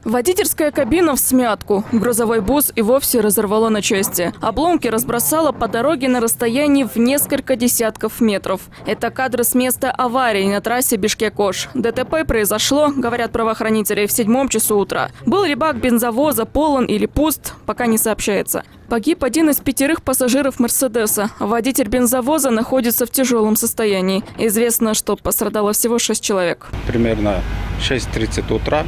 Водительская кабина в смятку. Грузовой бус и вовсе разорвало на части. Обломки разбросало по дороге на расстоянии в несколько десятков метров. Это кадры с места аварии на трассе Бишкек-Ош. ДТП произошло, говорят правоохранители, в 7 часу утра. Был ли бак бензовоза полон или пуст, пока не сообщается. Погиб один из 5 пассажиров «Мерседеса». Водитель бензовоза находится в тяжелом состоянии. Известно, что пострадало всего 6 человек. Примерно 6:30 утра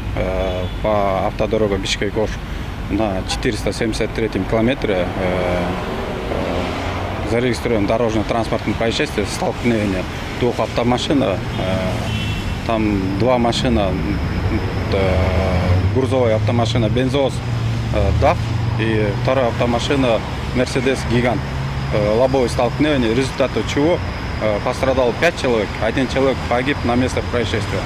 по автодороге Бишкек-Ош на 473 километре зарегистрировано дорожно-транспортное происшествие, столкновение двух автомашин. Там 2 машины, грузовая автомашина «Бензовоз» «ДАФ» и вторая автомашина «Мерседес Гигант». Лобовое столкновение, в результате чего пострадал 5 человек, 1 человек погиб на месте происшествия.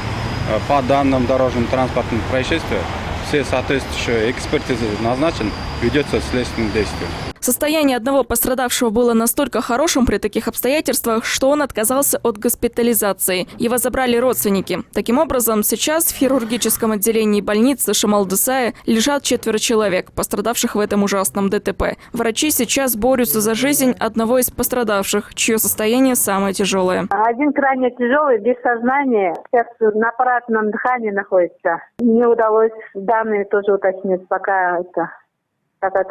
По данным дорожно-транспортного происшествия, все соответствующие экспертизы назначены, ведется следственное действие. Состояние одного пострадавшего было настолько хорошим при таких обстоятельствах, что он отказался от госпитализации. Его забрали родственники. Таким образом, сейчас в хирургическом отделении больницы Шамал-Дысая лежат 4 человек, пострадавших в этом ужасном ДТП. Врачи сейчас борются за жизнь одного из пострадавших, чье состояние самое тяжелое. Один крайне тяжелый, без сознания, сейчас на аппаратном дыхании находится. Не удалось данные тоже уточнить, пока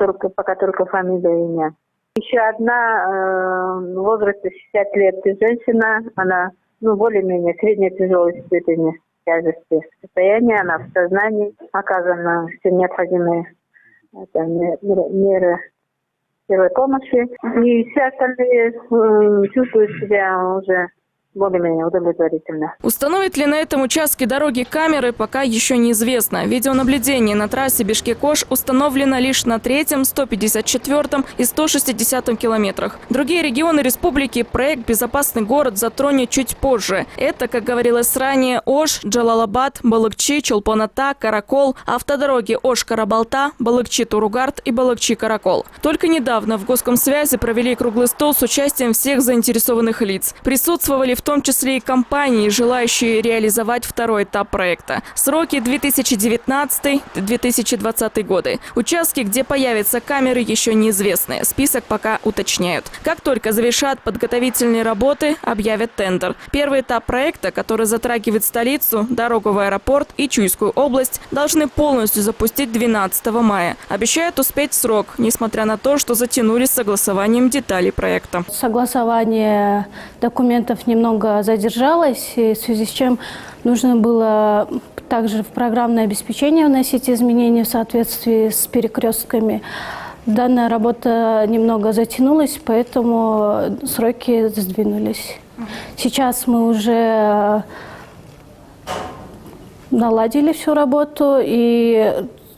только фамилия и имя. Еще одна в возрасте 60 лет женщина, она более-менее средней тяжелой степени тяжести состояния, она в сознании, оказаны все необходимые меры первой помощи. И все остальные чувствуют себя уже более-менее удовлетворительно. Установят ли на этом участке дороги камеры, пока еще неизвестно. Видеонаблюдение на трассе Бишкек-Ош установлено лишь на 3-м, 154-м и 160-м километрах. Другие регионы республики проект «Безопасный город» затронет чуть позже. Это, как говорилось ранее, Ош, Джалалабад, Балыкчи, Чолпон-Ата, Каракол, автодороги Ош-Карабалта, Балыкчи-Туругард и Балыкчи-Каракол. Только недавно в Госкомсвязи провели круглый стол с участием всех заинтересованных лиц. Присутствовали в том числе и компании, желающие реализовать второй этап проекта. Сроки 2019-2020 годы. Участки, где появятся камеры, еще неизвестны. Список пока уточняют. Как только завершат подготовительные работы, объявят тендер. Первый этап проекта, который затрагивает столицу, дорогу в аэропорт и Чуйскую область, должны полностью запустить 12 мая. Обещают успеть в срок, несмотря на то, что затянули с согласованием деталей проекта. Согласование документов немного задержалась, в связи с чем нужно было также в программное обеспечение вносить изменения в соответствии с перекрестками. Данная работа немного затянулась, поэтому сроки сдвинулись. Сейчас мы уже наладили всю работу, и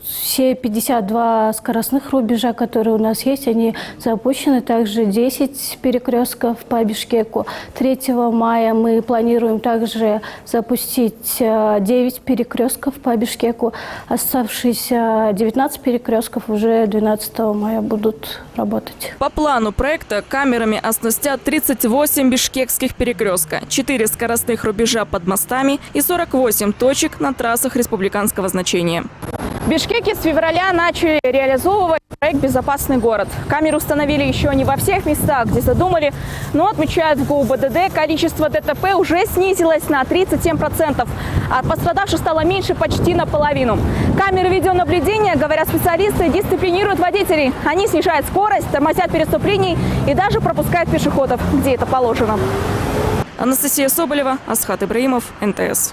все 52 скоростных рубежа, которые у нас есть, они запущены. Также 10 перекрестков по Бишкеку. 3 мая мы планируем также запустить 9 перекрестков по Бишкеку. Оставшиеся 19 перекрестков уже 12 мая будут работать. По плану проекта камерами оснастят 38 бишкекских перекрестка, 4 скоростных рубежа под мостами и 48 точек на трассах республиканского значения. В Бишкеке с февраля начали реализовывать проект «Безопасный город». Камеры установили еще не во всех местах, где задумали, но, отмечают в ГУБДД, количество ДТП уже снизилось на 37%, а пострадавших стало меньше почти наполовину. Камеры видеонаблюдения, говорят специалисты, дисциплинируют водителей. Они снижают скорость, тормозят переступлений и даже пропускают пешеходов, где это положено. Анастасия Соболева, Асхат Ибраимов, НТС.